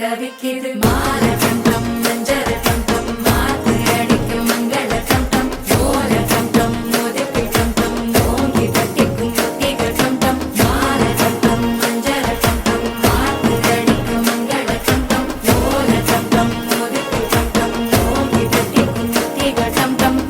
தவிக்கிது மால கண்டம் மஞ்சர கண்டம் மாத்து அடிக்கும் மங்கள கண்டம் ஓல கண்டம் முதிப்பி கண்டம் ஓங்கி கட்டிக்கும் ஒத்திக கண்டம் மால கண்டம் மஞ்சர கண்டம் மாத்து அடிக்கும் மங்கள கண்டம் ஓல கண்டம் முதிப்பி கண்டம் ஓங்கி கட்டிக்கும் ஒத்திக கண்டம்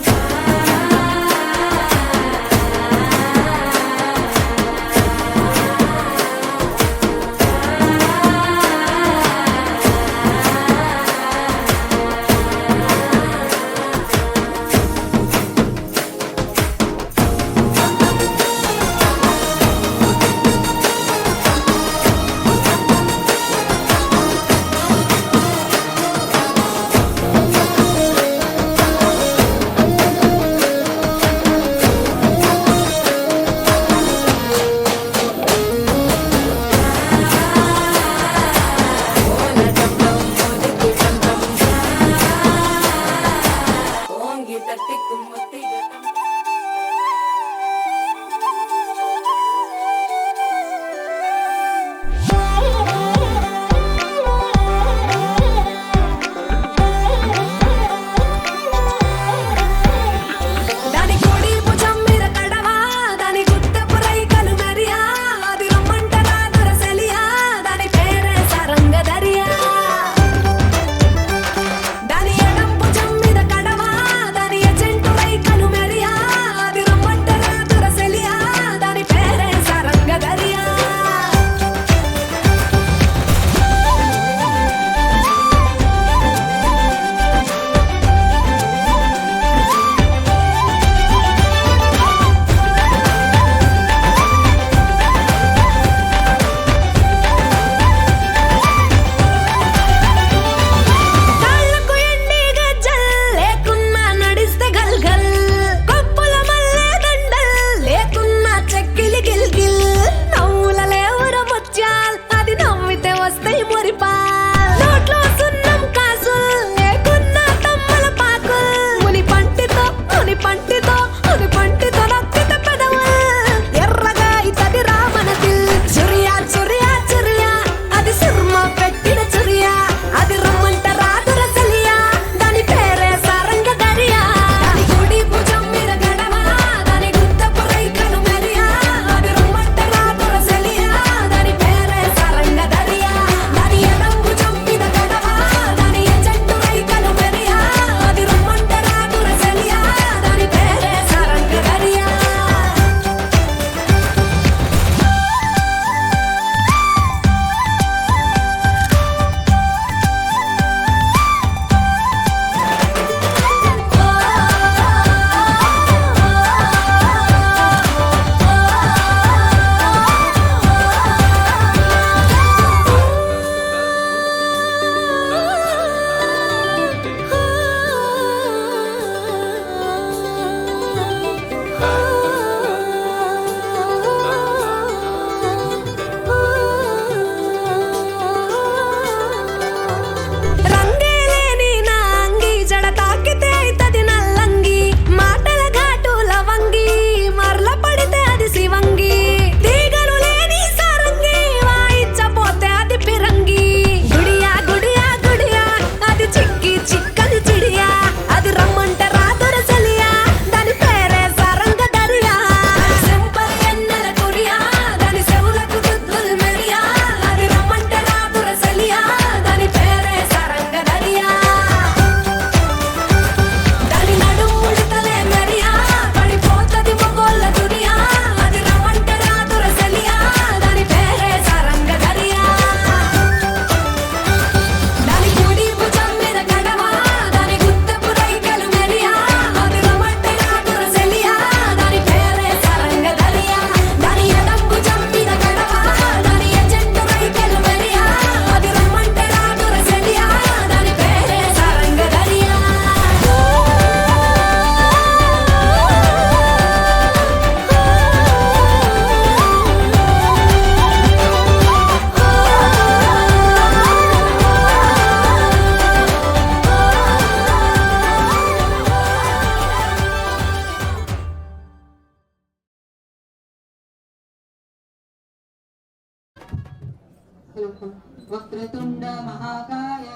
वक्रतुंड महाकाय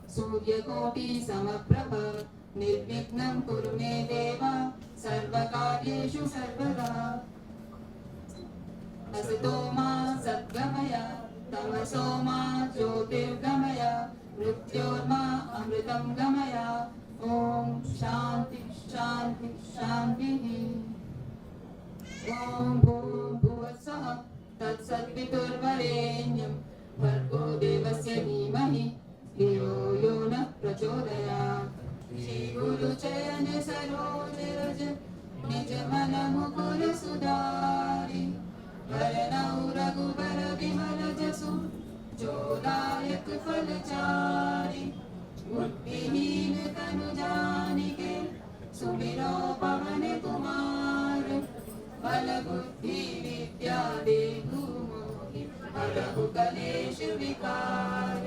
सूर्यकोटि समप्रभ निर्विघ्नं कुरु मे देव सर्वकार्येषु सर्वदा असतो मा सद्गमय तमसो मा ज्योतिर्गमय मृत्योर्मा अमृतं गमय ओम शांति शांति शांतिः ओम भूर्भुवस्सुः तत्सत्पितुर्वरेण्यं भर्गो देवस्य धीमहि धियो यो नः प्रचोदयात् श्री गुरु चरण सरोज रज निज मन मुकुर सुधारि वरनौ रघुबर विमल जसु जो दायक फलचारि बुद्धिहीन तनु जानिके सुमिरो पवन कुमार बल बुद्धि विद्या देहु मोहि हरहु कलेश विकार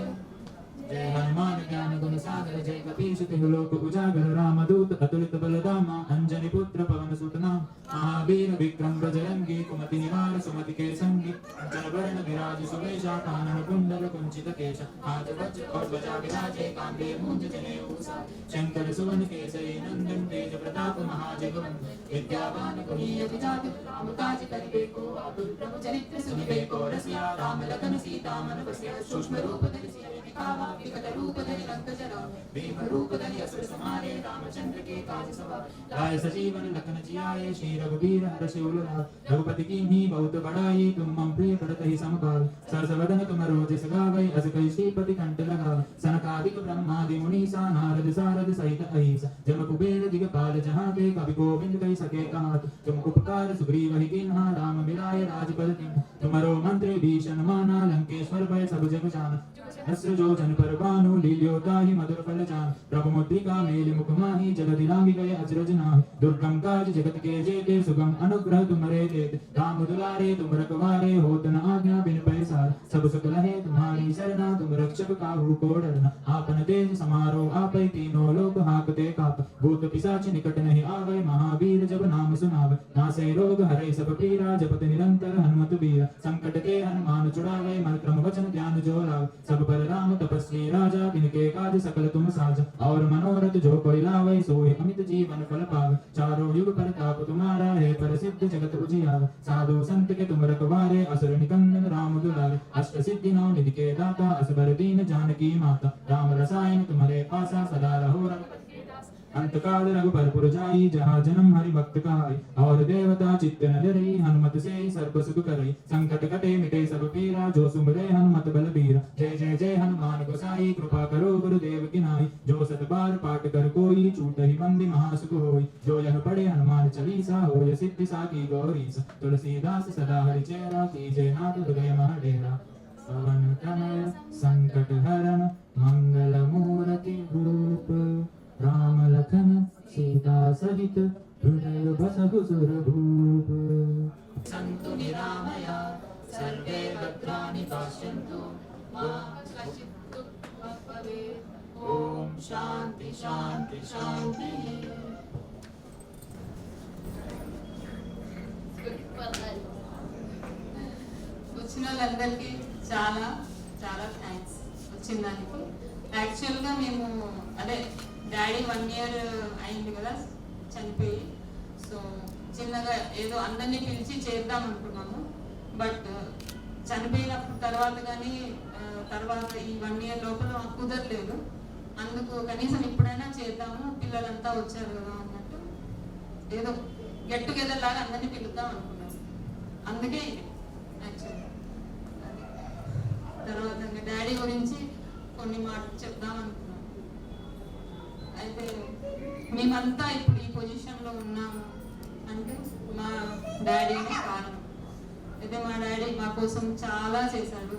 जय हनुमान ज्ञान गुण सागर जय कपीश तिहु लोक उजागर रामदूत अतुलित बलधामा अंजनी पुत्र पवन सुत नाम महावीर विक्रम बजरंगी कुमति निवार सुमति के संगी अंजन वर्ण विराज सुवेशा कानन कुंडल कुंचित केश हाथ वज्र और ध्वजा विराजे कांधे मूंज जनेऊसा शंकर सुवन केसरी नंदन तेज प्रताप महाजगवंत विद्यावान गुणीय विजात राम काज करिबे को आतुर प्रभु चरित्र सुनिबे को रसिया राम लखन सीता मन बसिया सूक्ष्म रूप धरि सिया दिखावा विकट रूप धरि लंक जरा भीम रूप धरि असुर संहारे रामचंद्र के काज सवार लाए सजीवन लखन जियाए श्री रघुवीर हर्षि उर लाए रघुपति कीन्ही बहुत बड़ाई तुम मम प्रिय भरत ही समकाल सरस वदन तुम रोज सगावै अस कई श्रीपति कंठ लगावै सनकादिक ब्रह्मादि मुनीसा नारद सारद सहित अहिसा जम कुबेर दिगपाल जहाँ ते कवि गोविंद कहि सके कहात तुम उपकार सुग्रीव ही कीन्हा राम मिलाए राजपद दीन्हा तुमरो मंत्र भीषण माना लंकेश्वर भय सब जग जाना अस्र जो जन पर भानु लील्यो ताहि मधुर फल जान प्रभु मुद्रिका मेलि मुख माहि जगति लांघि गए अजरज नाहि दुर्गम काज जगत के जेते सुगम अनुग्रह तुमरे देते राम दुलारे तुम रखवारे होत न आज्ञा बिन पैसार सब सुख लहे तुम्हारी शरणा तुम रक्षक काहू को डरना आपन तेज समारो आपै तीनों लोक हाकते काप भूत पिशाच निकट नहीं आवे महावीर जब नाम सुनावे नासे रोग हरे सब पीरा जपत निरंतर हनुमत बीरा संकट के हनुमान छुड़ावे मन क्रम वचन ध्यान जो लावे सब पर राम तपस्वी राजा तिनके काज सकल तुम साजा और मनोरथ जो कोई लावे सोई अमित जीवन फल पावे चारों युग परताप तुम्हारा है प्रसिद्ध जगत उजियारा साधु संत के तुम रखवारे असुर निकंदन राम दुलारे अष्ट सिद्धि नौ निधि के दाता असबर दीन जानकी माता राम रसायन तुम्हारे पासा सदा रहो रघुपति के दास अंतकाल रघुबर पुर जाई जहाँ जन्म हरि भक्त कहाई और देवता चित्त न डरई हनुमत से सर्व सुख करई संकट कटे मिटे सब पीरा जो सुमरे हनुमत बल बीरा जय जय जय हनुमान गोसाई कृपा करो गुरुदेव की नाई जो सत बार पाठ कर कोई छूट ही बंदी महासुख होई जो यह पढ़े हनुमान चालीसा होय सिद्धि साकी गौरीसा तुलसीदास सदा हरि चेरा कीजे नाथ हृदय मह डेरा पवन तनय संकट हरण मंगल मूर्ति रूप राम लखन सीता सहित हृदय बसहु सुरभूप सन्तु निरामया सर्वे भद्राणि पश्यन्तु मा कश्चित् दुःखं भवेत् ओम शांति शांति शांति వచ్చిన వాళ్ళందరికీ చాలా చాలా థ్యాంక్స్ వచ్చిన దానికి యాక్చువల్గా మేము అదే డాడీ 1 year అయింది కదా చనిపోయి సో చిన్నగా ఏదో అందరినీ పిలిచి చేద్దాం అనుకున్నాము బట్ చనిపోయినప్పుడు తర్వాత కానీ తర్వాత ఈ 1 year లోపల మాకు కుదరలేదు అందుకు కనీసం ఇప్పుడైనా చేద్దాము పిల్లలంతా వచ్చారు కదా అన్నట్టు ఏదో గెట్ టుగెదర్ లాగా అందరినీ పిలుద్దాం అనుకున్నాము అందుకే ఇది యాక్చువల్గా తర్వాత డాడీ గురించి కొన్ని మాటలు చెప్దాం అనుకున్నాము అయితే మేమంతా ఇప్పుడు ఈ పొజిషన్లో ఉన్నాము అంటే మా డాడీనే కారణం అయితే మా డాడీ మా కోసం చాలా చేశాడు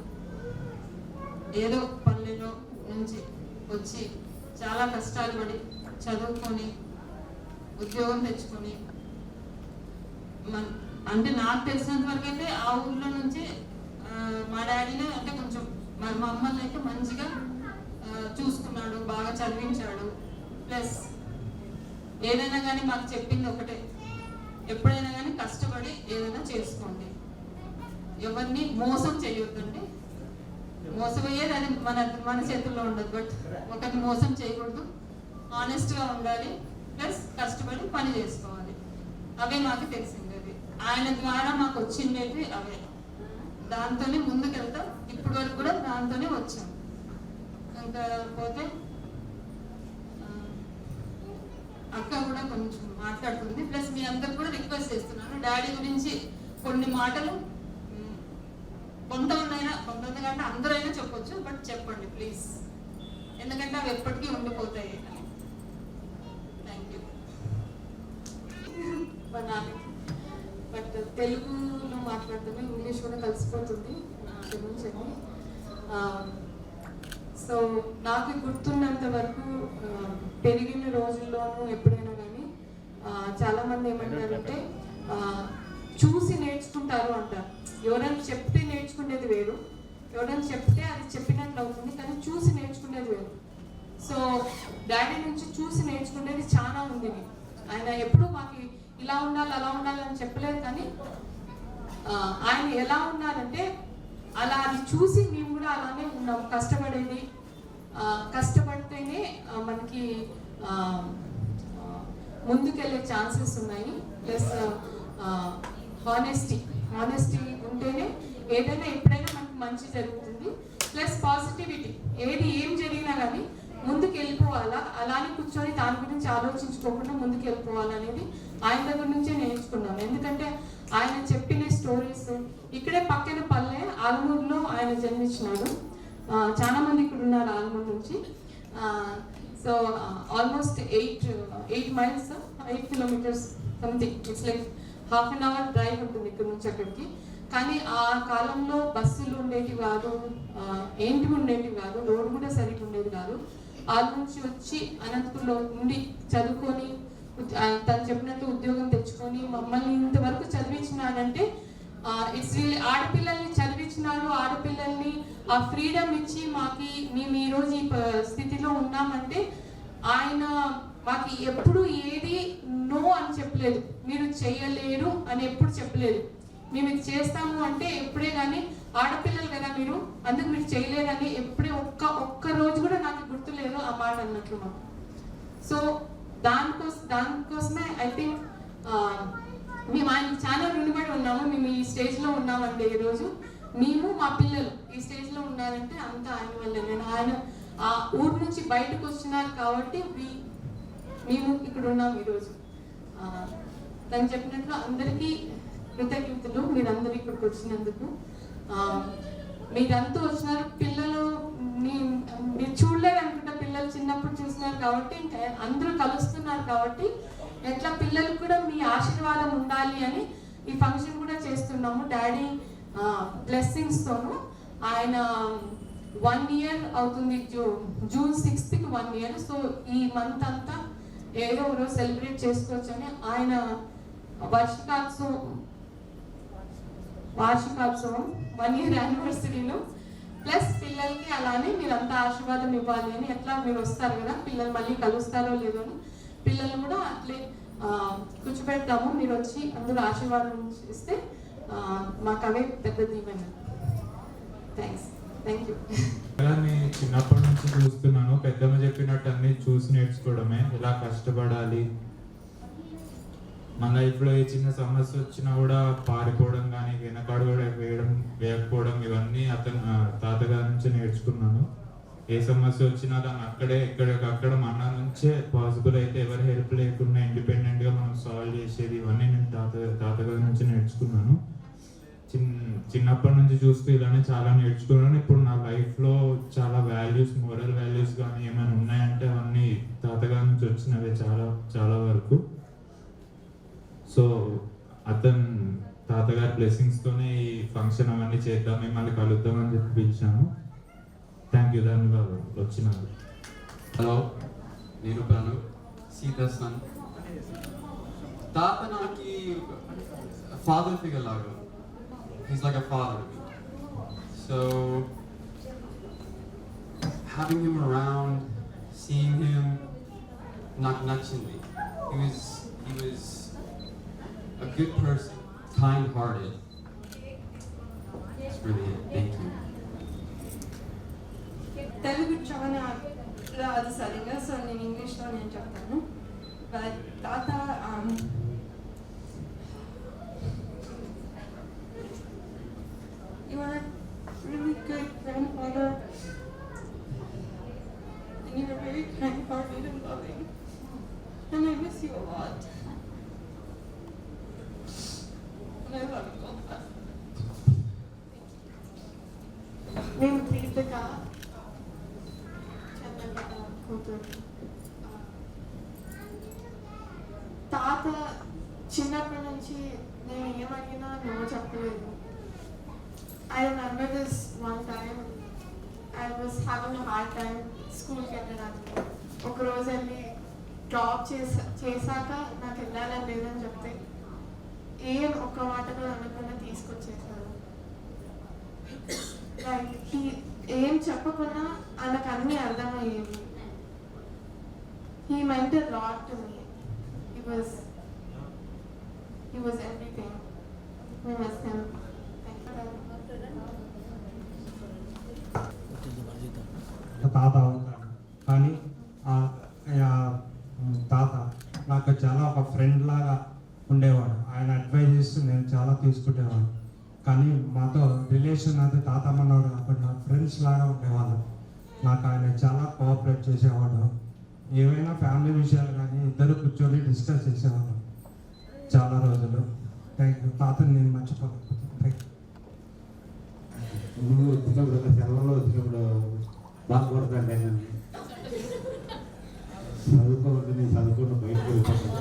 ఏదో పల్లెలో నుంచి వచ్చి చాలా కష్టాలు పడి చదువుకొని ఉద్యోగం తెచ్చుకొని అంటే నాకు తెలిసినంత వరకు అయితే ఆ ఊర్లో నుంచి మా డాడీనే అంటే కొంచెం మా అమ్మల్ని అయితే మంచిగా చూసుకున్నాడు బాగా చదివించాడు ప్లస్ ఏదైనా కానీ మాకు చెప్పింది ఒకటే ఎప్పుడైనా కానీ కష్టపడి ఏదైనా చేసుకోండి ఎవరిని మోసం చేయొద్దండి మోసపోయేది అది మన చేతుల్లో ఉండదు. బట్ ఒకరిని మోసం చేయకూడదు, ఆనెస్ట్గా ఉండాలి, ప్లస్ కష్టపడి పని చేసుకోవాలి. అవే మాకు తెలిసిండేది, ఆయన ద్వారా మాకు వచ్చిండేది అవే. దాంతోనే ముందుకెళ్తాం, ఇప్పటి వరకు కూడా దాంతోనే వచ్చాం. ఇంకా పోతే అక్క కూడా కొంచెం మాట్లాడుతుంది. ప్లస్ మీ అందరు కూడా రిక్వెస్ట్ చేస్తున్నాను, డాడీ గురించి కొన్ని మాటలు కొంతమంది కంటే అందరైనా చెప్పొచ్చు, బట్ చెప్పండి ప్లీజ్, ఎందుకంటే అవి ఎప్పటికీ ఉండిపోతాయి. Thank you. బట్ తెలుగులో మాట్లాడుతాను, ఇంగ్లీష్ కూడా కలిసిపోతుంది నుంచి. సో నాకు గుర్తున్నంత వరకు పెరిగిన రోజుల్లోనూ ఎప్పుడైనా కానీ చాలామంది ఏమంటారంటే చూసి నేర్చుకుంటారు అంటారు. ఎవరైనా చెప్తే నేర్చుకునేది వేరు, ఎవరైనా చెప్తే అది చెప్పినట్లు అవుతుంది, కానీ చూసి నేర్చుకునేది వేరు. సో డాడీ నుంచి చూసి నేర్చుకునేది చాలా ఉంది. ఆయన ఎప్పుడూ మాకు ఇలా ఉండాలి అలా ఉండాలి అని చెప్పలేదు, కానీ ఆయన ఎలా ఉన్నారంటే అలా అది చూసి మేము కూడా అలానే ఉన్నాం. కష్టపడితేనే మనకి ముందుకెళ్ళే ఛాన్సెస్ ఉన్నాయి. ప్లస్ హానెస్టీ ఉంటేనే ఏదైనా ఎప్పుడైనా మనకి మంచి జరుగుతుంది. ప్లస్ పాజిటివిటీ, ఏం జరిగినా కానీ ముందుకు వెళ్ళిపోవాలా, అలానే కూర్చొని దాని గురించి ఆలోచించుకోకుండా ముందుకు వెళ్ళిపోవాలనేది ఆయన దగ్గర నుంచే నేర్చుకున్నాను. ఎందుకంటే ఆయన చెప్పిన స్టోరీస్, ఇక్కడే పక్కన పల్లె ఆలమూరులో ఆయన జన్మించినాడు. చాలా మంది ఇక్కడ ఉన్నారు ఆలమూరు నుంచి. So almost 8 miles 8 kilometers something. It's like ½ an hour drive ఉంటుంది ఇక్కడ నుంచి అక్కడికి. కానీ ఆ కాలంలో బస్సులు ఉండేవి కాదు, ఏంటివి ఉండేవి కాదు, రోడ్డు కూడా సరిగ్గా ఉండేది కాదు. ఆల నుంచి వచ్చి అనంతపురంలో ఉండి చదువుకొని తను చెప్పినట్టు ఉద్యోగం తెచ్చుకొని మమ్మల్ని ఇంతవరకు చదివించినాడంటే ఇట్స్ రియల్లీ. ఆడపిల్లల్ని చదివించినాడు, ఆడపిల్లల్ని ఆ ఫ్రీడమ్ ఇచ్చి మేము ఈరోజు ఈ స్థితిలో ఉన్నామంటే ఆయన మాకు ఎప్పుడు ఏది నో అని చెప్పలేదు, మీరు చేయలేరు అని ఎప్పుడు చెప్పలేదు. మేము ఇది చేస్తాము అంటే ఎప్పుడే కానీ ఆడపిల్లలు కదా మీరు, అందుకు మీరు చేయలేరని ఎప్పుడే ఒక్క రోజు కూడా నాకు గుర్తులేదు ఆ మాట అన్నట్లు మాకు. సో దానికోసమే ఐ థింక్ మేము ఆయనకి చాలా రుణపడి ఉన్నాము. మేము ఈ స్టేజ్లో ఉన్నామంటే ఈరోజు మేము మా పిల్లలు ఈ స్టేజ్లో ఉన్నారంటే అంతా ఆయన వల్లే. ఆయన ఆ ఊరు నుంచి బయటకు వచ్చినారు కాబట్టి మేము ఇక్కడ ఉన్నాం ఈరోజు. తను చెప్పినట్లు అందరికీ కృతజ్ఞతలు, మీరందరూ ఇక్కడికి వచ్చినందుకు. మీరంతా వచ్చినారు, పిల్లలు మీరు చూడలేదు అనుకుంటా, పిల్లలు చిన్నప్పుడు చూస్తున్నారు కాబట్టి ఇంకా అందరూ కలుస్తున్నారు కాబట్టి ఎట్లా పిల్లలకు కూడా మీ ఆశీర్వాదం ఉండాలి అని ఈ ఫంక్షన్ కూడా చేస్తున్నాము. డాడీ బ్లెస్సింగ్స్తోను. ఆయన 1 year అవుతుంది, June 6th 1 year. సో ఈ మంత్ అంతా ఏదో రోజు సెలబ్రేట్ చేసుకోవచ్చు అని ఆయన వార్షికోత్సవం 1 year యానివర్సరీలో ప్లస్ పిల్లలకి అలానే మీరంతా ఆశీర్వాదం ఇవ్వాలి అని. ఎట్లా మీరు వస్తారు కదా, పిల్లలు మళ్ళీ కలుస్తారో లేదో అని పిల్లలు కూడా అట్లే కూర్చోబెడతాము, మీరు వచ్చి అందరూ ఆశీర్వాదం ఇస్తే మాకు అవే పెద్ద దీవెన. Thank you. చిన్నప్పటి నుంచి చూస్తున్నాను, పెద్దమ్మ చెప్పినట్టు అన్ని చూసి నేర్చుకోవడమే, ఎలా కష్టపడాలి. మన లైఫ్లో ఏ చిన్న సమస్య వచ్చినా కూడా పారిపోవడం కానీ వెనకాడు కూడా వేయకపోవడం, ఇవన్నీ తాతగారి నుంచి నేర్చుకున్నాను. ఏ సమస్య వచ్చినా దాన్ని ఎక్కడికక్కడ మన నుంచే పాసిబుల్ అయితే ఎవరి హెల్ప్ లేకుండా ఇండిపెండెంట్గా మనం సాల్వ్ చేసేది, ఇవన్నీ నేను తాతగారి నుంచి నేర్చుకున్నాను. చిన్నప్పటి నుంచి చూస్తూ ఇలానే చాలా నేర్చుకున్నాను. ఇప్పుడు నా లైఫ్లో చాలా వాల్యూస్, మోరల్ వాల్యూస్ కానీ ఏమైనా ఉన్నాయంటే అవన్నీ తాతగారి నుంచి వచ్చినవే చాలా వరకు. సో తాతగారి బ్లెస్సింగ్స్తోనే ఈ ఫంక్షన్ అవన్నీ చేద్దాం, మిమ్మల్ని కలుద్దామని చెప్పి పిలిచాను. థ్యాంక్ యూ, ధన్యవాదాలు వచ్చినందుకు. హలో, నేను ప్రణవ్, సీతా సన్. తాత నాకు ఫాదర్ ఫిగర్ లాగా. He's like a father to me. So having him around, seeing him, నాకు నచ్చింది. He was a good person, kind-hearted. That's really it. Thank you. Telugu చాలా రాదు సరిగా, సో నేను ఇంగ్లీష్లో నేను చెప్తాను. బట్ తాత you are a really good grandfather and you are very kind-hearted and loving, and I miss you a lot and I love you all that. నేను దీపిక చంద్రబాబు కూతురు. తాత చిన్నప్పటి నుంచి నేను ఏమడిగినా నో చెప్పలేదు. I remember this one time I was having a hard time స్కూల్కి వెళ్ళడానికి. ఒకరోజు వెళ్ళి డ్రాప్ చేశాక నాకు వెళ్ళాలని లేదని చెప్తే ఏం ఒక్క మాట కూడా అనకుండా తీసుకొచ్చేసారు. లైక్ ఏం చెప్పకుండా ఆయనకు అన్నీ అర్థమయ్యేవి. He meant a lot to me. He was everything. We miss him. తాత అవుతాడు, కానీ తాత నాకు చాలా ఒక ఫ్రెండ్ లాగా ఉండేవాడు. ఆయన అడ్వైజెస్ నేను చాలా తీసుకునేవాడు, కానీ మాతో రిలేషన్ అయితే తాత మనవాడు కాకుండా ఫ్రెండ్స్ లాగా ఉండేవాళ్ళు. నాకు ఆయన చాలా కోఆపరేట్ చేసేవాడు. ఏవైనా ఫ్యామిలీ విషయాలు కానీ ఇద్దరు కూర్చొని డిస్కస్ చేసేవాళ్ళు చాలా రోజులు. Thank you. తాతని నేను మర్చిపోలేకపోతాను. Thank you. నువ్వు వచ్చినప్పుడు సెలవులో వచ్చినప్పుడు బాధపడతాను నేను చదువుకోవద్దు, నేను చదువుకున్న బయటకు వెళ్ళిపోతాను.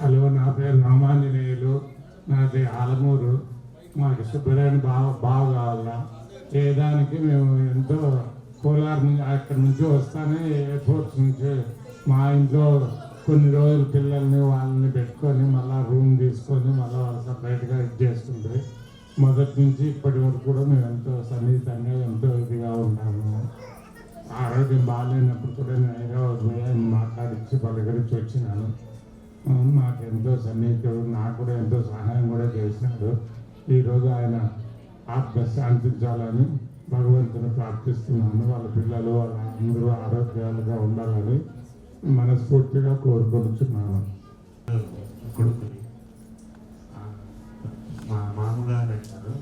హలో, నా పేరు రామాంజనేయులు, నాది ఆలమూరు. మాకు సుబ్బరాయని బాగా కావాలా చేయడానికి మేము ఎంతో కోలార్ నుంచి అక్కడి నుంచి వస్తానే ఎయిర్పోర్ట్స్ నుంచి మా ఇంట్లో కొన్ని రోజులు పిల్లల్ని వాళ్ళని పెట్టుకొని మళ్ళీ రూమ్ తీసుకొని మళ్ళీ వాళ్ళు సపరేట్గా ఇది చేస్తుంటే మొదటి నుంచి ఇప్పటి వరకు కూడా మేము ఎంతో సన్నిహితంగా ఎంతో ఇదిగా ఉన్నాము. ఆరోగ్యం బాగాలేనప్పుడు కూడా నేను హైదరాబాద్ పోయి ఆయన మాట్లాడించి పలకరించి వచ్చినాను. మాకెంతో సన్నిహితుడు, నాకు కూడా ఎంతో సహాయం కూడా చేసినాడు. ఈరోజు ఆయన ఆత్మ శాంతించాలని భగవంతుని ప్రార్థిస్తున్నాను. వాళ్ళ పిల్లలు వాళ్ళ అందరూ ఆరోగ్యాలుగా ఉండాలని మనస్ఫూర్తిగా కోరుకుంటున్నాను. కొడుకుని మా మామగారు అంటారు.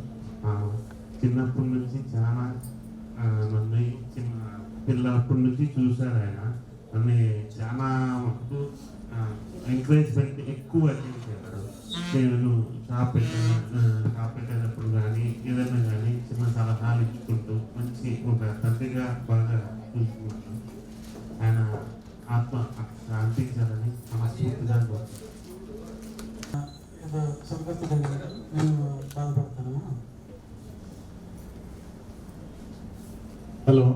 చిన్నప్పటి నుంచి చాలా నన్ను పిల్లప్పటి నుంచి చూశారు. ఆయన నన్ను చాలా మటుకు ఎంకరేజ్మెంట్ ఎక్కువ చేశారు. నేను షాప్ పెట్టేటప్పుడు కానీ ఏదైనా కానీ చిన్న సలహాలు ఇచ్చుకుంటూ మంచి ఒక తండ్రిగా బాగా చూసుకున్నాను. ఆయన ఆత్మ శాంతించాలని మనస్ఫూర్తిగా నేను బాధపడతాను. హలో,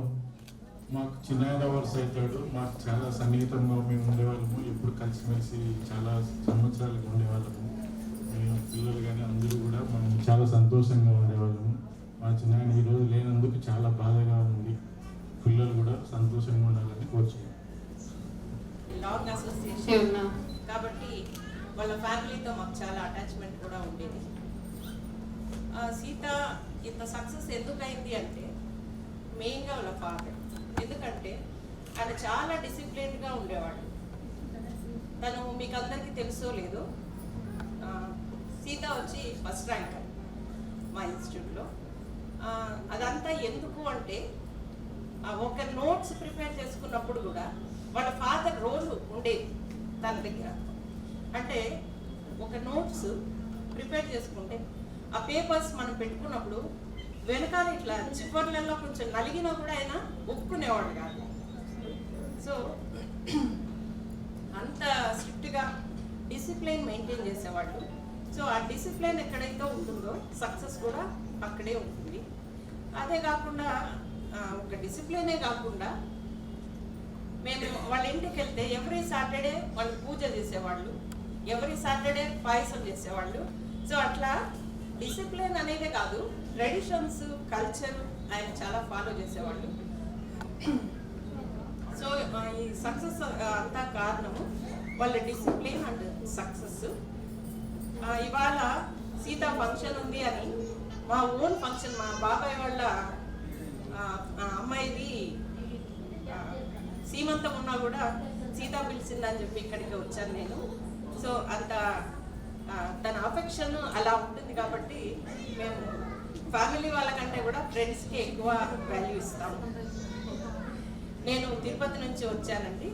మాకు చిన్న వరుస అవుతాడు. మాకు చాలా సన్నిహితంగా మేము ఉండేవాళ్ళము. ఎప్పుడు కలిసిమెలిసి చాలా సంవత్సరాలుగా ఉండేవాళ్ళము. మేము పిల్లలు కానీ అందరూ కూడా మనం చాలా సంతోషంగా ఉండేవాళ్ళము. మా చిన్న ఈరోజు లేనందుకు చాలా బాధగా ఉంది. పిల్లలు కూడా సంతోషంగా ఉండాలని కోరుచున్నాం. లాంగ్ అసోసియేషన్ కాబట్టి వాళ్ళ ఫ్యామిలీతో మాకు చాలా అటాచ్మెంట్ కూడా ఉండేది. సీత ఇంత సక్సెస్ ఎందుకైంది అంటే మెయిన్గా వాళ్ళ ఫాదర్. ఎందుకంటే ఆయన చాలా డిసిప్లిన్డ్గా ఉండేవాడు. తను మీకు అందరికీ తెలుసో లేదో, సీత వచ్చి ఫస్ట్ ర్యాంక్ మా ఇన్స్టిట్యూట్లో. అదంతా ఎందుకు అంటే ఒక నోట్స్ ప్రిపేర్ చేసుకున్నప్పుడు కూడా వాళ్ళ ఫాదర్ రోల్ ఉండేది తన దగ్గర. అంటే ఒక నోట్స్ ప్రిపేర్ చేసుకుంటే ఆ పేపర్స్ మనం పెట్టుకున్నప్పుడు వెనకాల ఇట్లా చివర్లలో కొంచెం నలిగినా కూడా ఆయన ఒప్పుకునేవాడు కాదు. సో అంత స్ట్రిక్ట్గా డిసిప్లైన్ మెయింటైన్ చేసేవాళ్ళు. సో ఆ డిసిప్లైన్ ఎక్కడైతే ఉంటుందో సక్సెస్ కూడా అక్కడే ఉంటుంది. అదే కాకుండా ఒక డిసిప్లైనే కాకుండా మేము వాళ్ళ ఇంటికి వెళ్తే ఎవ్రీ సాటర్డే వాళ్ళు పూజ చేసేవాళ్ళు, ఎవ్రీ సాటర్డే పాయసం చేసేవాళ్ళు. సో అట్లా డిసిప్లిన్ అనేదే కాదు, ట్రెడిషన్స్ కల్చర్ ఆయన చాలా ఫాలో చేసేవాళ్ళు. సో ఈ సక్సెస్ అంతా కారణము వాళ్ళ డిసిప్లిన్ అండ్ సక్సెస్. ఇవాళ సీత ఫంక్షన్ ఉంది అని మా ఓన్ ఫంక్షన్, మా బాబాయ్ వాళ్ళ అమ్మాయిది సీమంతం ఉన్నా కూడా సీత పిలిచిందని చెప్పి ఇక్కడికి వచ్చాను నేను. సో అంత తన అఫెక్షన్ అలా ఉంటుంది కాబట్టి మేము ఫ్యామిలీ వాళ్ళకంటే కూడా ఫ్రెండ్స్కి ఎక్కువ వాల్యూ ఇస్తాము. నేను తిరుపతి నుంచి వచ్చానండి.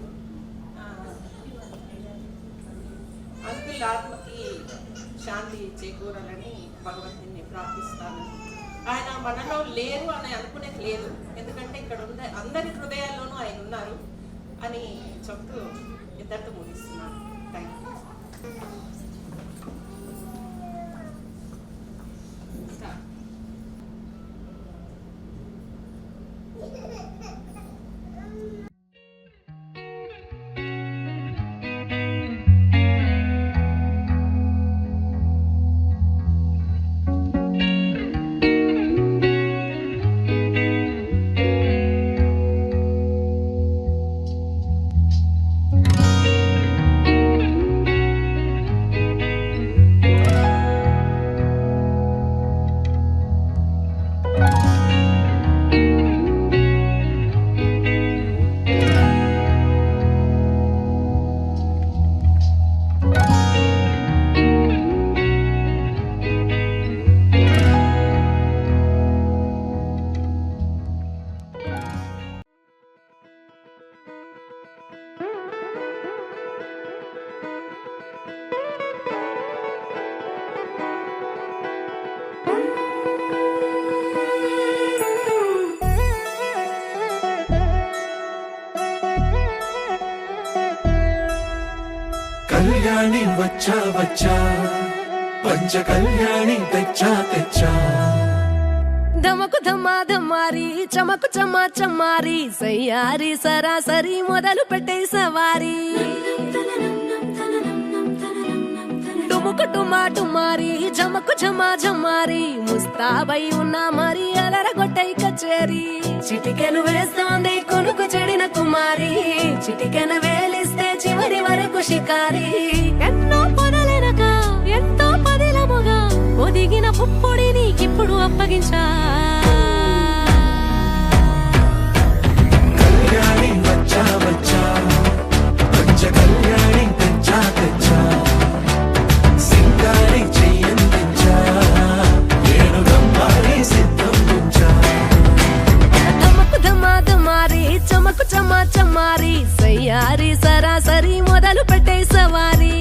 అంకుల్ ఆత్మకి శాంతి చేకూరాలని భగవంతుని ప్రార్థిస్తాను. ఆయన మనలో లేరు అని అనుకునేది లేదు, ఎందుకంటే ఇక్కడ ఉన్న అందరి హృదయాల్లోనూ ఆయన ఉన్నారు అని చెప్తూ ఇద్దరితో ముగిస్తున్నాను. Thank you. కళ్యాణి వచ్చా వచ్చా, పంచ కళ్యాణి తెచ్చా తెచ్చా. ధమకు ధమా ధమారి చమకు చమా చమారి సయ్యారి సరాసరి మొదలు పెట్టే సవారి. డుముకు డుమా డుమారి జమకు జమా జమారి ముస్తాబై ఉన్నా మరి అలరగొట్టై కచేరి. చిటికెను వేస్తోంది కొనుకు చెడిన కుమారి, చిటికెను వేలిస్తే చివరి వరకు షికారి. ఎన్నో పొదలెనక ఎంతో పదిలముగా ఒదిగిన పుప్పొడి నీకిప్పుడు అప్పగించా. కళ్యాణి వచ్చా వచ్చా, పంచ కళ్యాణి తెచ్చా తెచ్చా. సింగారి చెయ్యందించా, నేను గమ్మారి సిద్ధం ఉంచా. ధమకు ధమా ధమారి చమకు చమా చమారి సయ్యారి సరాసరి మొదలు పెట్టే సవారి.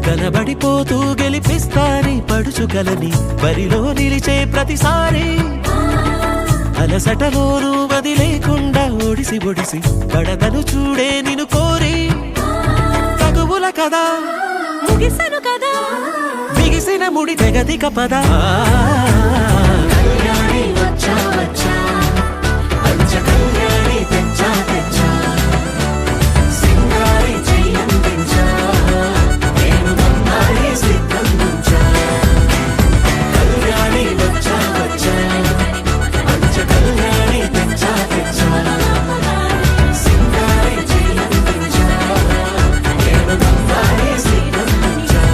కనబడిపోతూ గెలిపిస్తాని పడుచుకలని బరిలో నిలిచే ప్రతిసారి. అలసటలోనూ వదిలేకుండా ఒడిసి ఒడిసి పడదను చూడే నిన్ను కోరి. తగువుల కదా ముగిసెను కదా బిగిసిన ముడి తెగదిక పదా. కళ్యాణి వచ్చా వచ్చా, పంచ కళ్యాణి తెచ్చా తెచ్చా. సింగారి చెయ్యందించా, నేను గమ్మారి సిద్ధం ఉంచా. కళ్యాణి వచ్చా వచ్చా, పంచ కళ్యాణి తెచ్చా తెచ్చా. సింగారి చెయ్యందించా, నేను గమ్మారి సిద్ధం ఉంచా.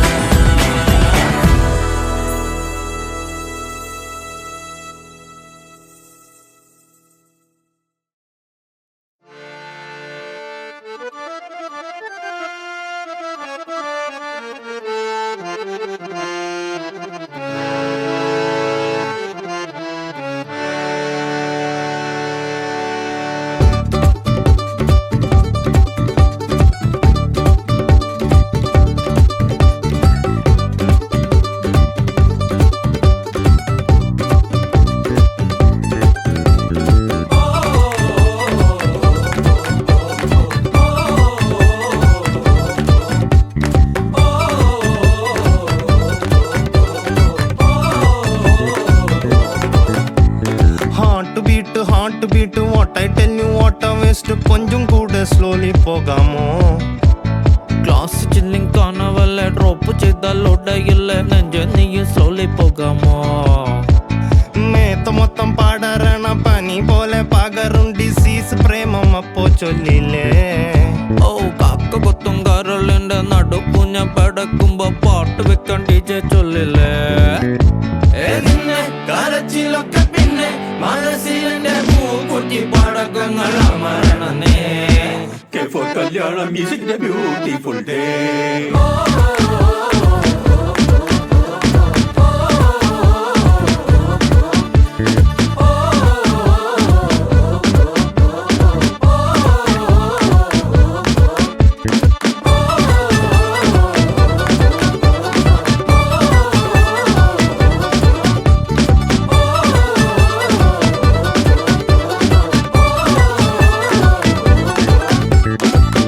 But I tell you what a waste, கொஞ்சம் கூட slowly போகாமோ. ക്ലാസ് ചില്ലിങ് കാണവല്ല ഡ്രോപ്പ് ചെയ്താൽ ഒടയില്ല നെഞ്ച നീയും സ്ലോലി പോകാമോ. മേത്ത മൊത്തം പാടറണ പനി പോലെ പകരും ഡിസീസ് പ്രേമം അപ്പോ ചൊല്ലില്ലേ. ഓ കാക്ക കൊത്തും കരളിന്റെ നടുക്കുഞ്ഞ പടക്കുമ്പോ പാട്ട് വെക്കാൻ DJ ചൊല്ലില്ലേ. നിന്നെ കരച്ചിലൊക്കെ പിന്നെ മനസ്സിലെ പൂക്കുട്ടി പടക്കങ്ങൾ അമരണനേ. K4 കല്യാണം മ്യൂസിക്കിന്റെ ബ്യൂട്ടിഫുൾ ഡേ.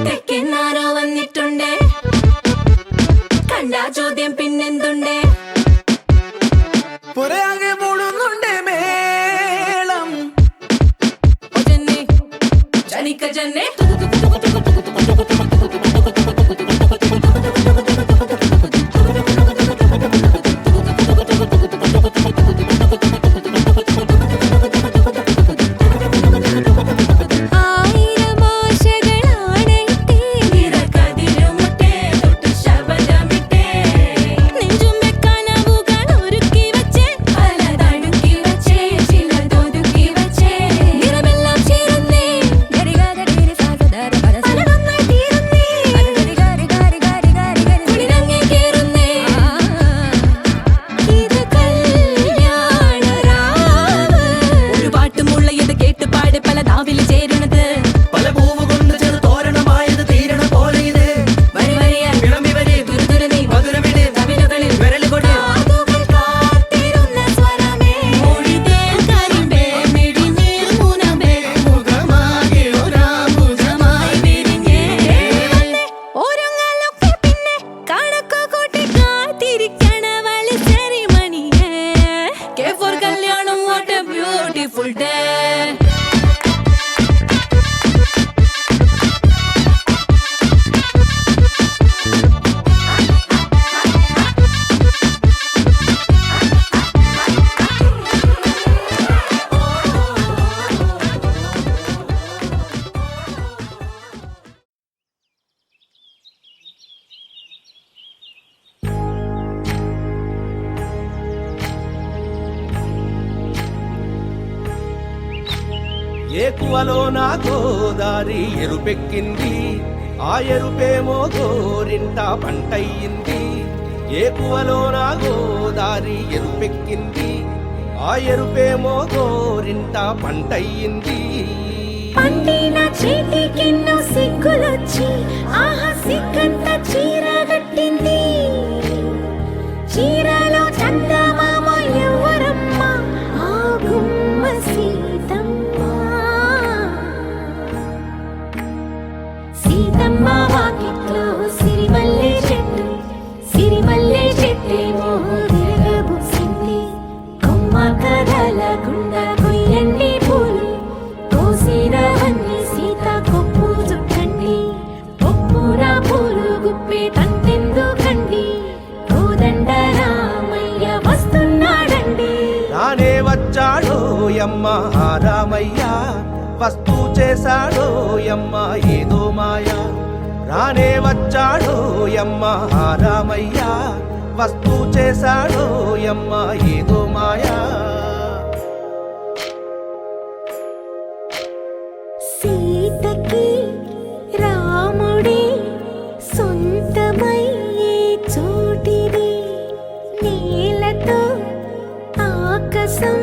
തെക്കെന്നാരോ വന്നിട്ടുണ്ടേ, കണ്ടാ ചോദ്യം പിന്നെന്തുണ്ടേ. പുറയാകെ മൂടുന്നുണ്ട് മേളം. ജന്നെ ജനിക്ക ജന്നെ ఏకువలో నా గోదారి ఎరుపెక్కింది, ఆ ఎరుపేమో గోరింట పంటయ్యింది. ఏకువలో నా గోదారి ఎరుపెక్కింది, ఆ ఎరుపేమో గోరింట పంటయ్యింది. పండిన చేతికెన్నో సిగ్గులొచ్చి ఆహా సిగ్గంత చీర కట్టింది. చీరలో చందమామ ఎవరమ్మ, ఆ గుమ్మ సీతమ్మ. సీతమ్మ వాకిట్లో సిరిమల్లె చెట్టు, సిరిమల్లె చెట్టేమో విరగబూసింది. కొమ్మ కదలకుండా కొయ్యండి పూలు, కోసిరవన్నీ సీత కొప్పు చుట్టండి. కొప్పున పూలు గుప్పే తంతెందుకండి, కోదండ రామయ్య వస్తున్నాడండి. రానే వచ్చాడో యమ్మ ఆ రామయ్య, వస్తూ చేశాడో యమ్మ ఏదో మాయా. రానే వచ్చాడో యమ్మ ఆ రామయ్య, వస్తూ చేశాడో యమ్మ ఏదో మాయా. సీతకి రాముడే సొంతమయ్యే చోటిది, నేలతో ఆకాశం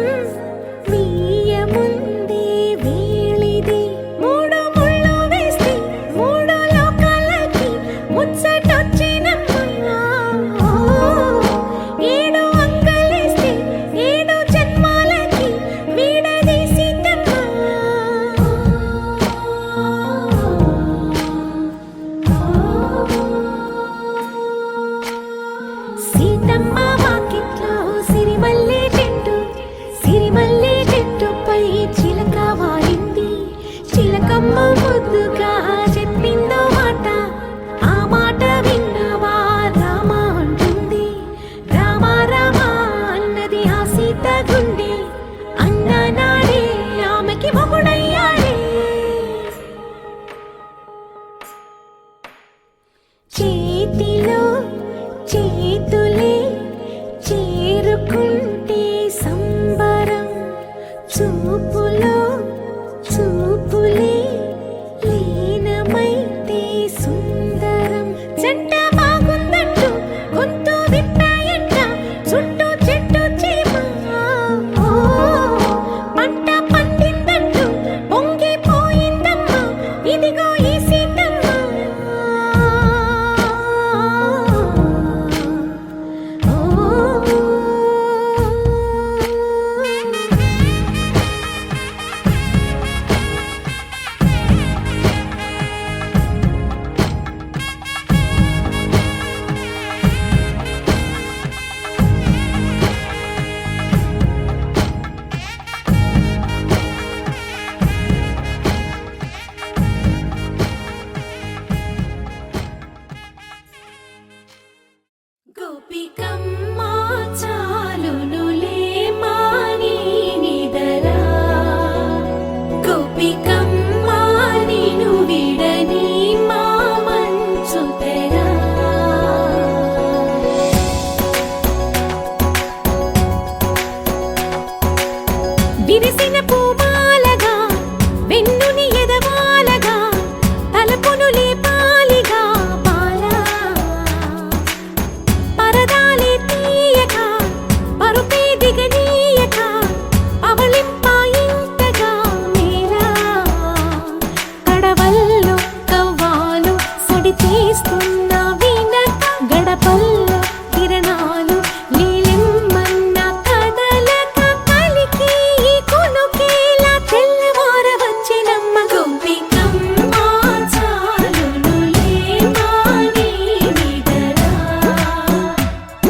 వీయముందే వేళిది. మూడు ముళ్ళు వేస్తే మూడు లోకాలకి ముచ్చటొచ్చినమ్మా. ఏడు అంగలేస్తే ఏడు అమ్మ ముద్దుగా చెప్పిందో మాట, ఆ మాట విన్నవా రామ అంటుంది. రామ రామ అన్నది ఆ సీత గుండె, అన్న నాడే ఆమెకి మొగుడయ్యాడే. చేతిలో చేతులే చేరుకుంటే సంబరం, చూపులో చూపులే లీనమైతే సుందరం. జంట బాగుందంటూ గొంతు విప్పాయంట, చుట్టూ చెట్టు చీమ. ఓ పంట పండిందంటూ పొంగిపోయిందమ్మా, ఇదిగో ఈ సీతమ్మ. గోపికమ్మ చాలునులే మాని నిదరా, గోపికమ్మ నిను విడని మా మంచు తెరా. విరిసిన పూమాలగా వెన్నుని ఎదవాలగా, తలపును లేపాలిగా బాలా. పరదాలే తీయక పరుపే దిగనీయక, అవళింపాయింతగా మేరా. కడవల్లో కవ్వాలు సడి చేస్తున్న వినక, గడపల్లో కిరణాలు నీలిమ్మన్న కదలక, కలికి ఈ కునుకేలా తెల్లవార వచ్చినమ్మ. గోపికమ్మ చాలునులే మాని నిదరా,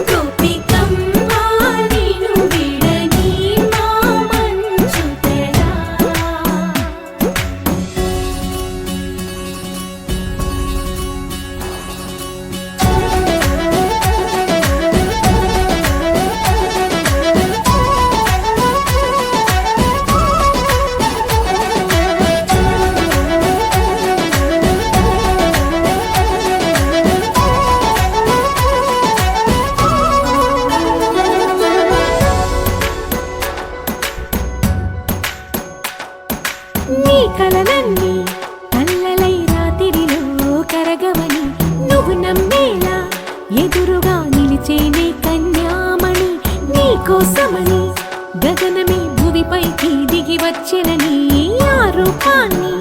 గోపికమ్మ నిను విడని మా మంచు తెరా. నీ కలలన్నీ కల్లలై రాత్రిలో కరగవని, నువ్వు నమ్మేలా ఎదురుగా నిలిచేనే కన్యామణి. నీ కోసమని గగనమే భువిపైకి దిగి వచ్చెనని, ఆ రూపాన్ని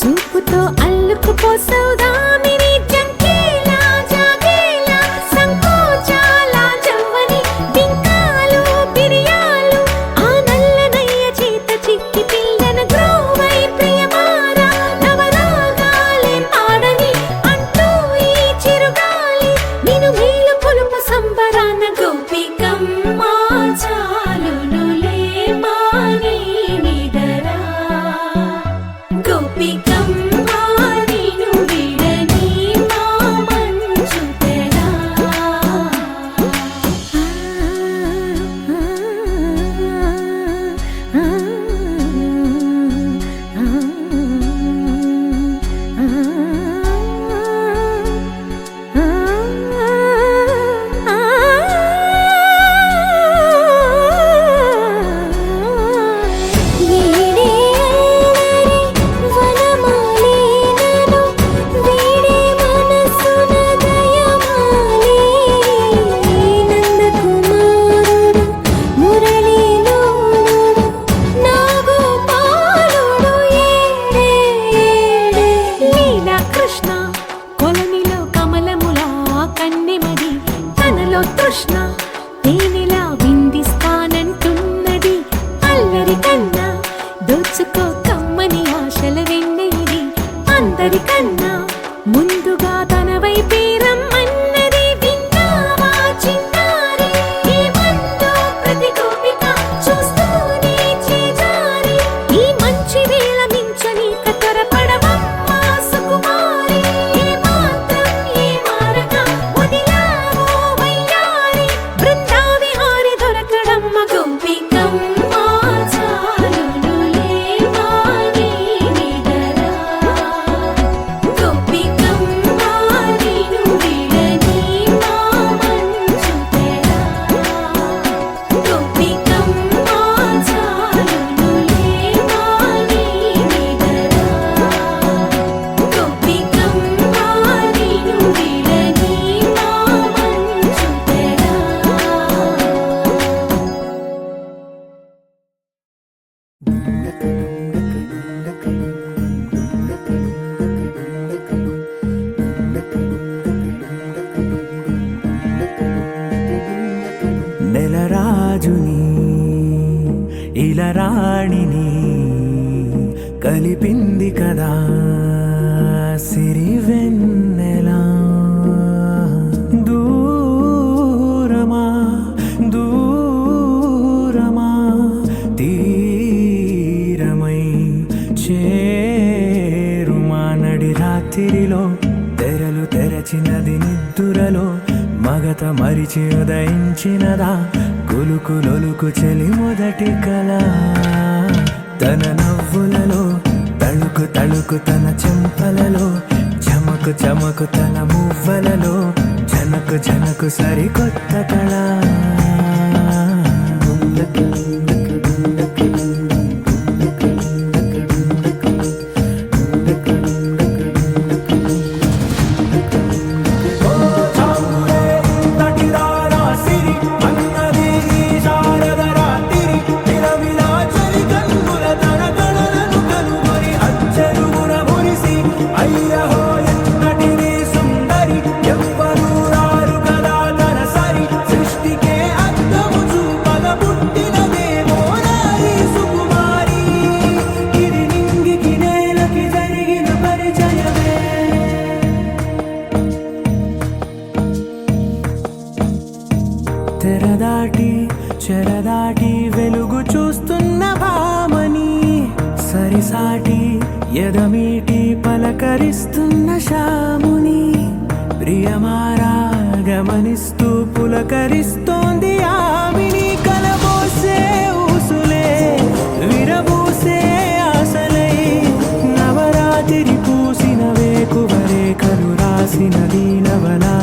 చూపుతో అల్లుకుపోసౌదామిని. జంకేలా జాగేలా సంకోచాల జవ్వని, బింకాలు బిరియాలు ఆ నల్లనయ్య చేత చిక్కి పిల్లన గ్రోవై ప్రియమారా. నవరాగాలే పాడని అంటూ ఈ చిరుగాలి, నిను మేలు కొలుపు సంబరాన. గోపికమ్మ చాలునులే మాని నిదరా, గోపికమ్మ నిను విడని మా మంచు తెరా. వీడే అల్లరి వనమాలినను, వీడే మనసున దయమాలి. నందకుమారుడు మురళీలోనుడు, నాగోపాలుడు ఏడే ఏడే. లీలా కృష్ణ కొలనిలో కమలములా కన్నెమది, తనలో తృష్ణ తేనెలా విందిస్తానంటున్నది. అల్లరి కన్నా దోచుకో కమ్మని ఆశల వెన్నెయిది, అందరికన్నా ముందుగా తన వైపే రమ్మన్నది. విన్నావా చిన్నారి ఈ మందో ప్రతి గోపిక, చూస్తూనే చేజారి ఈ మంచి వేళ మించనీక త్వరపడవ. కలిపింది కదా సిరివెన్నెలా. దూరమా దూరమా తీరమై చేరుమా నడి రాత్రిలో తెరలు తెరచినది నిద్దురలో మగత మరిచి ఉదయించినదా కులుకులొలుకు చెలి మొదటి కళ. తన నవ్వులలో తళుకు తళుకు తన చెంపలలో చమకు చమకు తన మువ్వలలో జనకు జనకు సరికొత్త కళ. తెరదాటి చెరదాటి వెలుగు చూస్తున్న భామని సరిసాటి ఎదమీటి పలకరిస్తున్న శాముని ప్రియమారా గమనిస్తూ పులకరిస్తోంది ఆవిని. కలబోసే ఊసులే విరబూసే ఆశలై నవరాత్రి పూసిన వేకువరేఖలు రాసిన దీనవనా.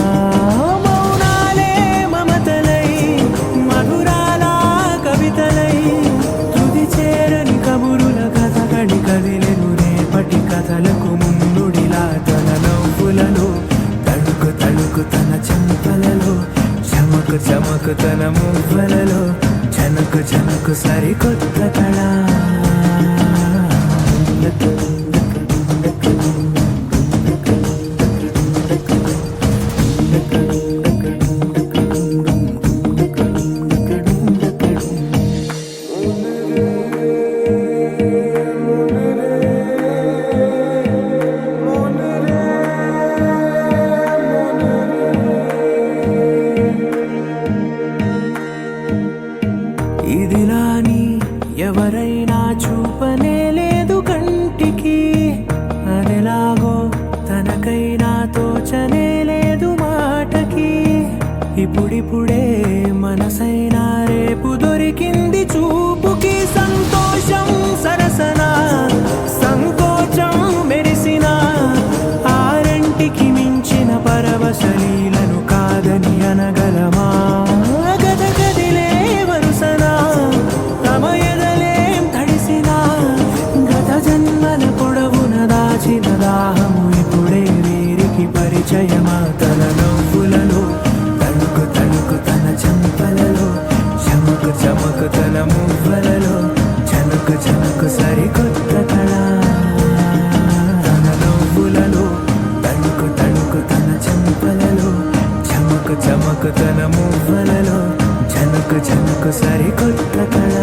కదిలెను రేపటి కథలకు ముందుడిలా తన నవ్వులలో తడుకు తడుకు తన చెంపలలో చమకు చమకు తన మువ్వలలో జనకు జనకు సరికొత్త కళ. ఇదిలాని ఎవరైనా చూపనే లేదు కంటికి అదెలాగో తనకైనా తోచనే లేదు మాటకి. ఇప్పుడిప్పుడే మనసైనా రేపు దొరికింది చూపుకి. సంతోషం సరసన సంకోచం మెరిసిన ఆరంటికి మించిన పరవశలీలను కాదని అనగలమా. గద గదిలే వరుసనా తమ ఎదలేం తడిసినా గత జన్మల పొడవున దాచిన దాహము ఇప్పుడే వీరికి పరిచయమా. తన నవ్వులలో తణుకు తణుకు తన చెంపలలో చమకు చమకు తన మువ్వలలో జనకు జనకు సరికొత్త కళ. తన నవ్వులలో తణుకు తణుకు తన చెంపలలో చమకు చమకు తన మువ్వలలో జనకు జనకు సరికొత్త కళ.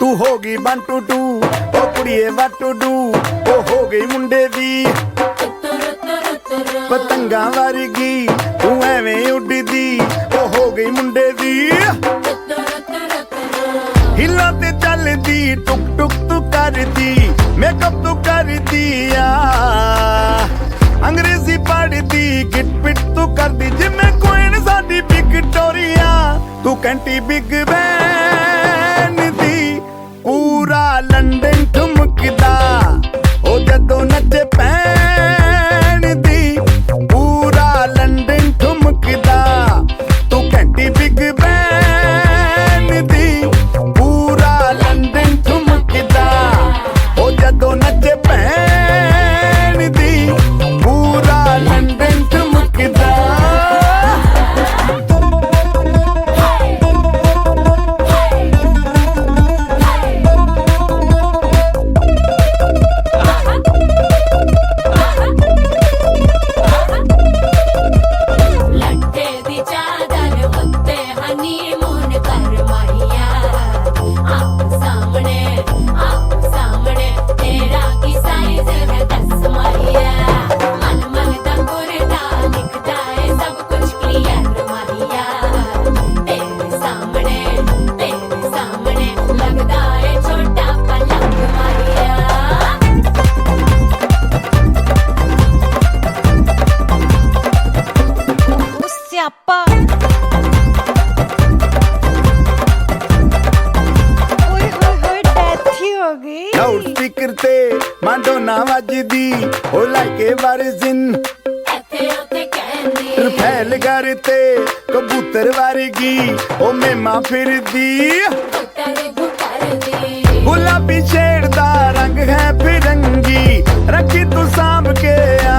तू होगी 1 2 2 ओ कुड़िए what to do ओ हो गई मुंडे दी पतंगा वर्गी तू एवें उड़दी ओ हो गई मुंडे दी हिला ते चलदी टुक टुक तू करदी मेकअप तू करदी अंग्रेजी पढ़दी गिट पिट तू करदी जिम्मे क्वीन साडी विक्टोरिया तू कैंटी बिग बैन दी पूरा लंदन ठुमकदा ओ जदों नचे पैन दी पूरा लंदन ठुमकदा तू कैंटी बिग बैन दी ਲਾਊਡ ਸਪੀਕਰ ਤੇ ਮਾਡੋਨਾ ਵੱਜਦੀ ਉਹ ਲਾਈਕੇ ਵਰਜ਼ਨ ਇੱਥੇ ਉੱਥੇ ਕਹਿੰਦੀ ਰਫੈਲ ਘਰ ਤੇ ਕਬੂਤਰ ਵਰਗੀ ਉਹ ਮੇਮਾ ਫਿਰਦੀ ਗੁੱਟਰ ਦੀ ਗੁਲਾਬੀ ਸ਼ੇਡ ਦਾ ਰੰਗ ਹੈ ਫਿਰੰਗੀ ਰੱਖੀ ਤੂੰ ਸਾਂਭ ਕੇ ਆ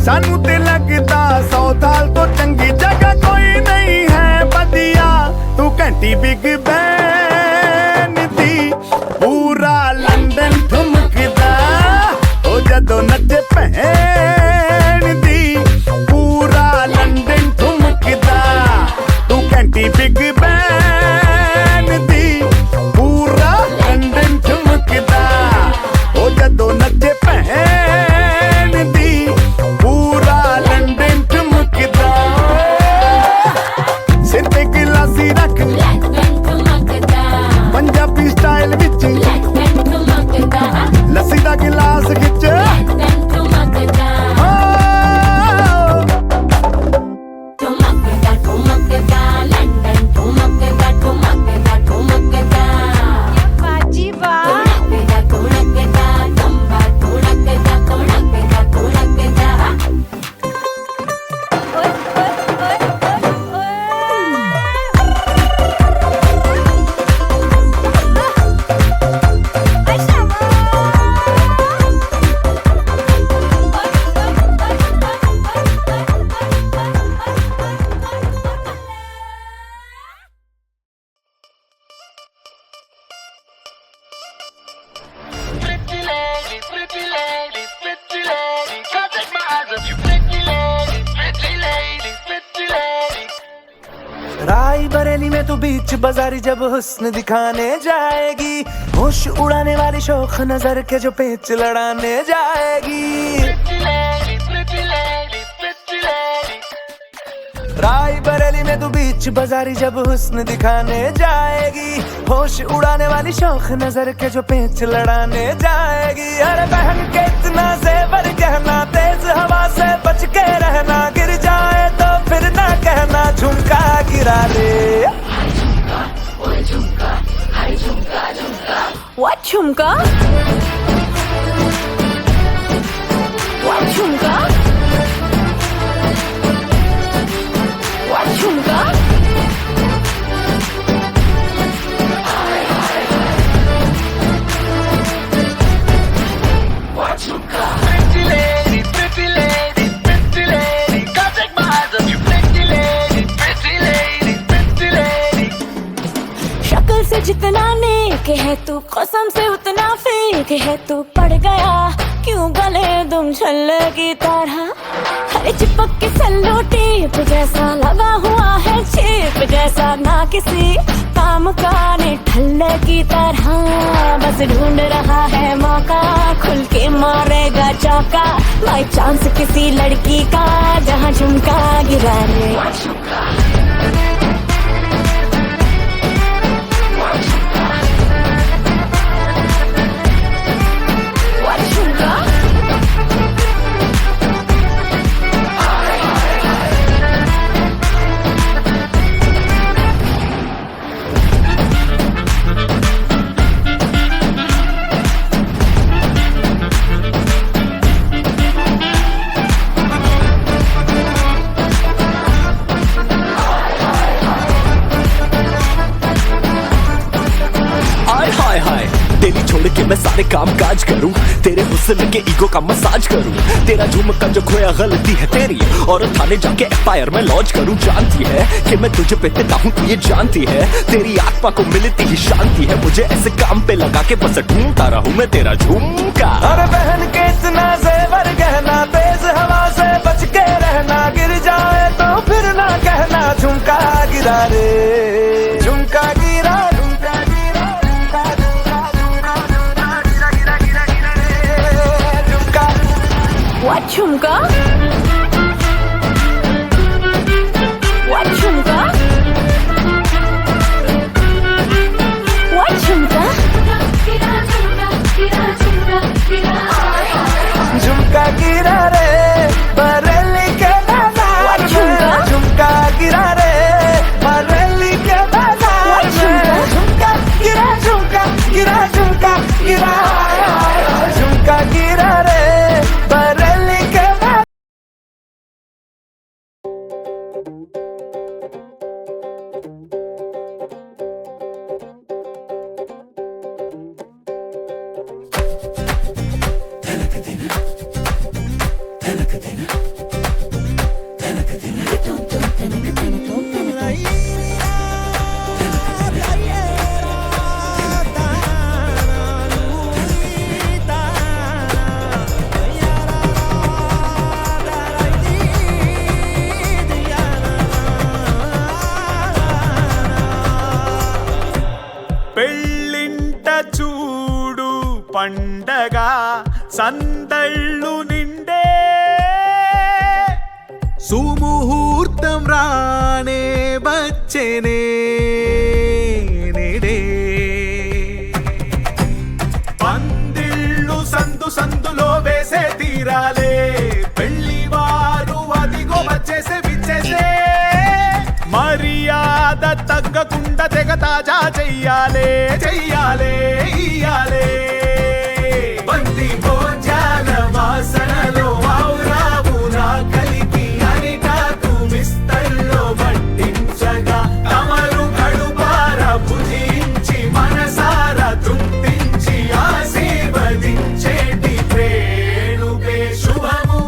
ਸਾਨੂੰ ਤੇ ਲੱਗਦਾ 100 ਸਾਲ ਤੋਂ ਚੰਗੀ ਜਗ੍ਹਾ ਕੋਈ ਨਹੀਂ ਹੈ ਵਧੀਆ ਤੂੰ ਘੰਟੀ ਬਿਗ ਬੈਨ ਦੀ ਪੂਰਾ ਲੰਡਨ ਠੁਮਕਦਾ ਉਹ ਜਦੋਂ ਨੱਚੇ ਭੈਣ ਦੀ ਪੂਰਾ ਲੰਡਨ ਠੁਮਕਦਾ ਤੂੰ ਘੰਟੀ ਬਿਗ ਬੈਨ ਦੀ ਪੂਰਾ ਲੰਡਨ ਠੁਮਕਦਾ ਉਹ ਜਦੋਂ ਨੱਚੇ ਭੈਣ ਦੀ ਪੂਰਾ ਲੰਡਨ ਠੁਮਕਦਾ ਸਿਰ ਤੇ ਗਲਾਸੀ ਰੱਖ ਪੰਜਾਬੀ ਸਟਾਈਲ ਵਿੱਚ ਲੱਸੀ ਦਾ ਗਿਲਾਸ ਖਿੱਚ राय बरेली में तो बीच बाजारी जब हुस्न दिखाने जाएगी होश उड़ाने वाली शौक नजर के जो पेच लड़ाने जाएगी राय बरेली में तो बीच बाजारी जब हुस्न दिखाने जाएगी होश उड़ाने वाली शौक नजर के जो पेच लड़ाने जाएगी अरे बहन के इतना जेवर कहना तेज हवा से बच के रहना गिर जाए तो फिर ना कहना झुमका गिरा ले What झुमका? What झुमका? What झुमका? Pretty lady, pretty lady, pretty lady, come take my eyes off you, pretty lady, pretty lady, pretty lady. शक्ल से जितना नेक है तू कसम से उतना फेक है तू पड़ गया क्यों गले तुम छल्ले की तरह हरे चिपक के सल्लो टेप जैसा लगा हुआ है चेप जैसा ना किसी काम का ने ठल्ले की तरह बस ढूंढ रहा है मौका खुल के मारेगा चौका बाई चांस किसी लड़की का जहाँ झुमका गिरा ले तेरी छोड़ के मैं सारे काम काज करूं तेरे हुस्न के ईगो का मसाज करूं तेरा झुमका जो खोया गलती है तेरी और थाने जाके एफआईआर में लॉन्च करूं जानती है कि मैं तुझे पे तेरा हूं तू ये जानती है तेरी आत्मा को मिलती ही शांति है मुझे ऐसे काम पे लगा के बस ढूंढता रहूं मैं तेरा झुमका अरे बहन के इतना जेवर गहना तेज हवा से बच के रहना गिर जाए तो फिर ना कहना झुमका गिरा रे झुमका गिरा झुमका गिरा What झुमका? What झुमका? What झुमका? झुमका गिरा रे बरेली के बाजार में झुमका गिरा रे बरेली के बाजार में పెళ్ళింట చూడు పండగ సందళ్ళు నిండే సుముహూర్తం రానే వచ్చేనే నేడే పందిళ్ళు సందు సందులో వేసే తీరాలే పెళ్లివారు అదిగో వచ్చేసే విచ్చేసే మర్యాద తగ్గకుండా తెగ తాజా చెయ్యాలే చెయ్యాలే ఇయ్యాలే బంతి భోజాల వాసనలో ఆవురావు నా కలిపి అరిటాకు మిస్తల్లో వడ్డించగా తమరు కడుపార భుజించి మనసారా తృప్తించి ఆశీర్వదించేటి ప్రేణుకే శుభము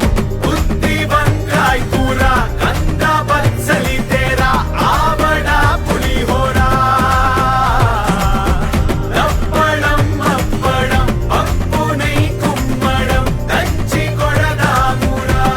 బుద్ధి వంకాయ కూర కంద బత్సలి తేరా ఆవడా పులిహోరా దప్పడం అప్పడం పప్పునై కుమ్మడం దంచి కొడదామురా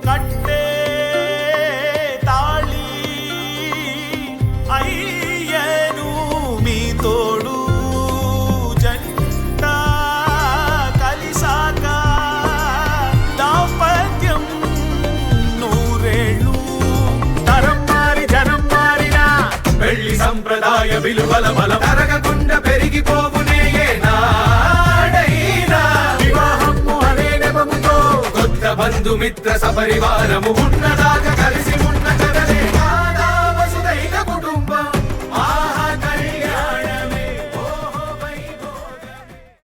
కట్టే తాళి అయ్యను మీ తోడు జంట కలిసాక దాంపత్యం నూరేళ్ళు తరం మారి జనం మారినా పెళ్లి సంప్రదాయ విలువల బలం తరగకుండా పెరిగిపోవునే నాడైనా వివాహము అనే నెపముతో కొత్త బంధుమిత్ర సపరివారము ఉన్నదాకా కలిసి ఉన్న కదలే